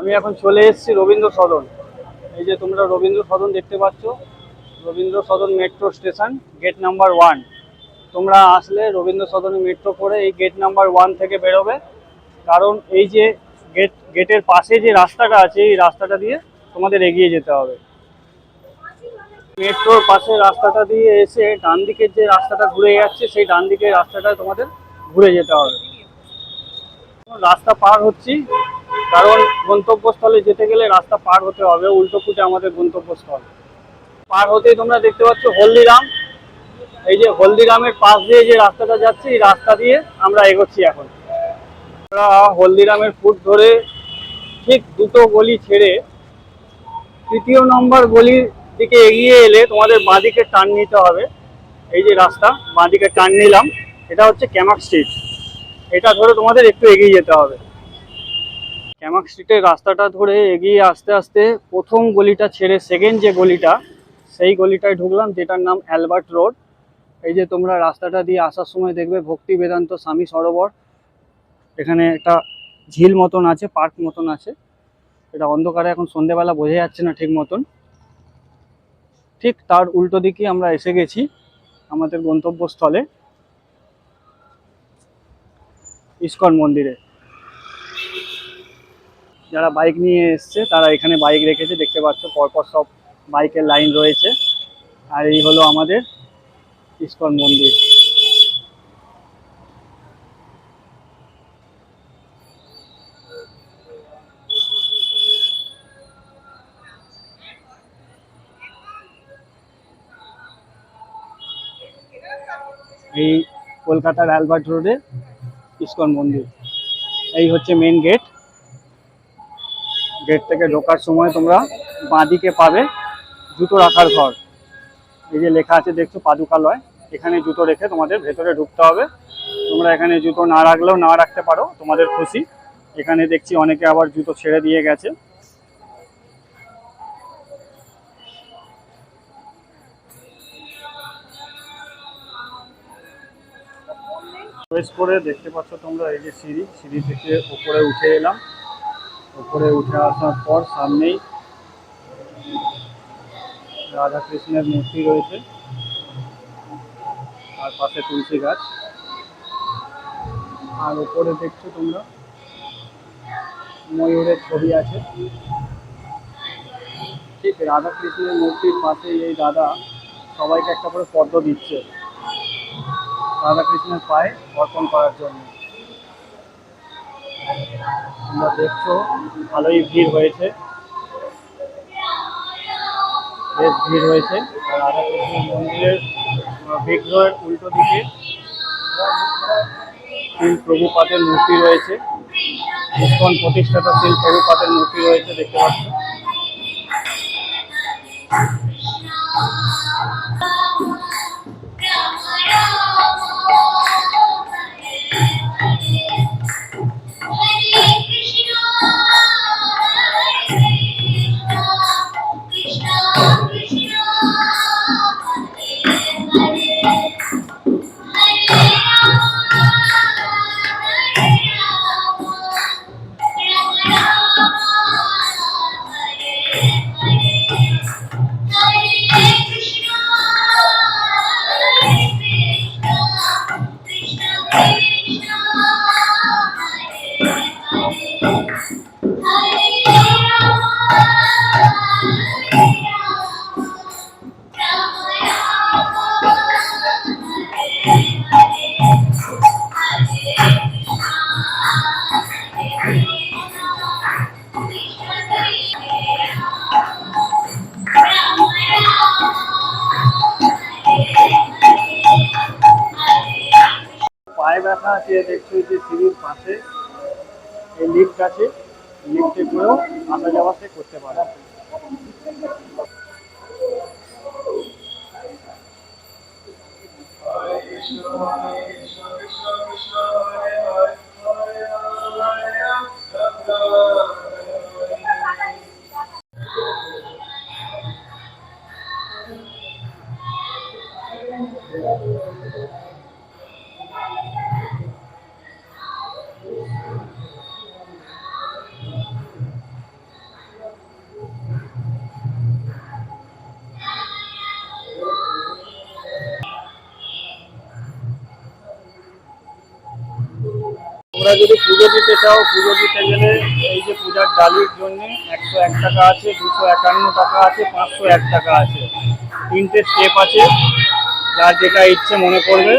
আমি এখন চলে এসেছি রবীন্দ্র সদন। এই যে তোমরা রবীন্দ্র সদন দেখতে পাচ্ছ, Rabindra Sadan metro station, gate number 1। তোমরা আসলে রবীন্দ্র সদনে মেট্রো করে এই গেট নাম্বার 1 থেকে বেরোবে, কারণ এই যে গেটের পাশে যে রাস্তাটা আছে এই রাস্তাটা দিয়ে তোমাদের এগিয়ে যেতে হবে। মেট্রোর পাশে রাস্তাটা দিয়ে এসে ডান দিকের যে রাস্তাটা ঘুরে যাচ্ছে সেই ডান দিকের রাস্তাটা তোমাদের ঘুরে যেতে হবে। রাস্তা পার হচ্ছি, কারণ গন্তব্যস্থলে যেতে গেলে রাস্তা পার হতে হবে, উল্টো পুটে আমাদের গন্তব্যস্থল। পার হতেই তোমরা দেখতে পাচ্ছ হলদিরাম। এই যে হলদিরামের পাশ দিয়ে যে রাস্তাটা যাচ্ছে এই রাস্তা দিয়ে আমরা এগোচ্ছি। এখন আমরা হলদিরামের ফুট ধরে ঠিক দুটো গলি ছেড়ে 3য় নম্বর গলির দিকে এগিয়ে এলে তোমাদের বাঁদিকে টার্ন নিতে হবে। এই যে রাস্তা, বাঁদিকে টার্ন নিলাম, এটা হচ্ছে ক্যামাক স্ট্রিট। এটা ধরে তোমাদের একটু এগিয়ে যেতে হবে। ক্যামাক স্ট্রিটের রাস্তাটা ধরে এগিয়ে আস্তে আস্তে প্রথম গলিটা ছেড়ে সেকেন্ড যে গলিটা, সেই গলিটায় ঢুকলাম, যেটার নাম অ্যালবার্ট রোড। এই যে তোমরা রাস্তাটা দিয়ে আসার সময় দেখবে ভক্তি বেদান্ত স্বামী সরোবর, এখানে একটা ঝিল মতন আছে, পার্ক মতন আছে। এটা অন্ধকারে এখন সন্ধেবেলা বোঝা যাচ্ছে না ঠিক মতন। ঠিক তার উল্টো দিকে আমরা এসে গেছি আমাদের গন্তব্যস্থলে, ইস্কন মন্দিরে। যারা বাইক নিয়ে এসছে তারা এখানে বাইক রেখেছে, দেখতে পাচ্ছ পরপর সব বাইকের লাইন রয়েছে। আর এই হলো আমাদের ইস্কন মন্দির। এই কলকাতার অ্যালবার্ট রোডে ইস্কন মন্দির। এই হচ্ছে মেন গেট। গেট থেকে ঢোকার সময় তোমরা বাঁদিকে পাবে জুতো রাখার ঘর। এই যে লেখা আছে দেখছো পাদুকালয়, এখানে জুতো রেখে তোমাদের ভেতরে ঢুকতে হবে। তোমরা এখানে জুতো না রাখলেও না রাখতে পারো, তোমাদের খুশি। এখানে দেখছি অনেকে আবার জুতো ছেড়ে দিয়ে গেছে। প্রবেশ করে দেখতে পাচ্ছ তোমরা এই যে সিঁড়ি থেকে উপরে উঠে এলাম। উপরে উঠে আসার পর সামনেই রাধা কৃষ্ণের মূর্তি রয়েছে, আর পাশে তুলসী গাছ। আর উপরে দেখছো তোমরা ময়ূরের ছবি আছে। ঠিক রাধা কৃষ্ণের মূর্তির পাশে এই দাদা সবাইকে একটা করে পদ্ম দিচ্ছে রাধা কৃষ্ণের পায়ে অর্পণ করার জন্য। তোমরা দেখছো ভালোই ভিড় হয়েছে, বেশ ভিড় হয়েছে। আর রাধা কৃষ্ণের মন্দিরের বিগ্রহের উল্টো দিকে শিল প্রভুপাদের মূর্তি রয়েছে, ইস্কন প্রতিষ্ঠাতা শিল প্রভুপাদের মূর্তি রয়েছে, দেখতে পাচ্ছ। পায়ে ব্যথা আছে দেখছো, যে সিঁড়ির পাশে এই লিফট আছে, লিফটে করেও আসা যাওয়া সে করতে পারে। তোমরা যদি পুজো দিতে চাও, পুজো দিতে গেলে এই যে পূজার ডালির জন্য 101 টাকা আছে, 251 টাকা আছে, 501 টাকা আছে, 3টে স্টেপ আছে। যার যেটা ইচ্ছে মনে করবে,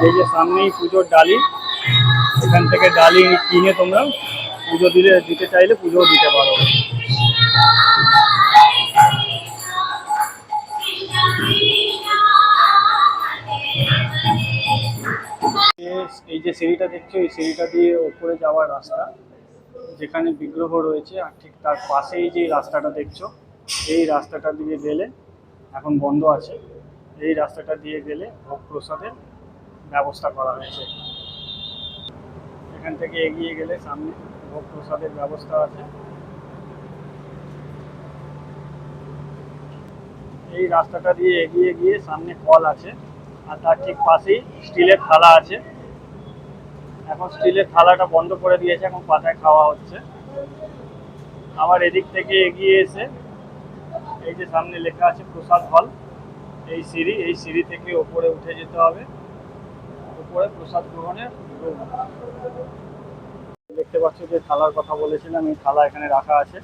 এই যে সামনেই পুজোর ডালি, এখান থেকে ডালি কিনে তোমরা পুজো দিতে চাইলে পুজোও দিতে পারো। এই যে সিঁড়িটা দেখছো, এই সিঁড়িটা দিয়ে ওপরে যাওয়ার রাস্তা, যেখানে বিগ্রহ রয়েছে, আর ঠিক তার পাশেই যে রাস্তাটা দেখছো, এই রাস্তাটা দিয়ে গেলে এখন বন্ধ আছে। এই রাস্তাটা দিয়ে গেলে ভোগ প্রসাদের ব্যবস্থা করা হয়েছে। এখান থেকে এগিয়ে গেলে সামনে ভোগ প্রসাদের ব্যবস্থা আছে। এই রাস্তাটা দিয়ে এগিয়ে গিয়ে সামনে কল আছে, আর তার ঠিক পাশেই স্টিলের থালা আছে। এখন স্টিলের থালাটা বন্ধ করে দিয়েছে, এখন পাতায় খাওয়া হচ্ছে। আবার এদিক থেকে এগিয়ে এসে এই যে সামনে লেখা আছে প্রসাদ হল, এই সিঁড়ি থেকে ওপরে উঠে যেতে হবে, উপরে প্রসাদ গ্রহণের রুম। দেখতে পাচ্ছ যে থালার কথা বলেছিলাম, এই থালা এখানে রাখা আছে।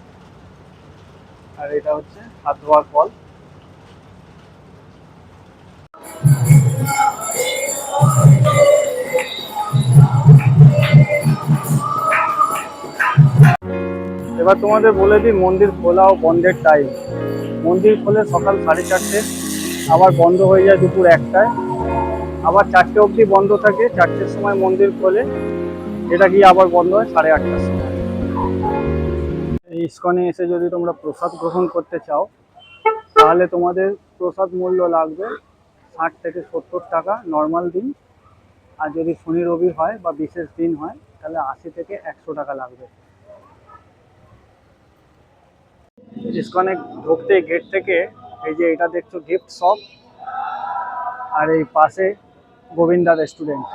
আর এটা হচ্ছে হাত ধোয়ার কল। এবার তোমাদের বলে দিই মন্দির খোলা ও বন্ধের টাইম। মন্দির খোলে সকাল 4:30, আবার বন্ধ হয়ে যায় দুপুর 1টায়। আবার 4টে অবধি বন্ধ থাকে, 4টের সময় মন্দির খোলে, এটা গিয়ে আবার বন্ধ হয় 8:30টার সময়। এই ইস্কনে এসে যদি তোমরা প্রসাদ গ্রহণ করতে চাও, তাহলে তোমাদের প্রসাদ মূল্য লাগবে 60 থেকে 70 টাকা নর্মাল দিন। আর যদি শনি রবি হয় বা বিশেষ দিন হয়, তাহলে 80 থেকে 100 টাকা লাগবে। ইস্কনে ঢুকতে গেট থেকে এই যে এটা দেখছো গিফট শপ, আর এই পাশে গোবিন্দা রেস্টুরেন্ট।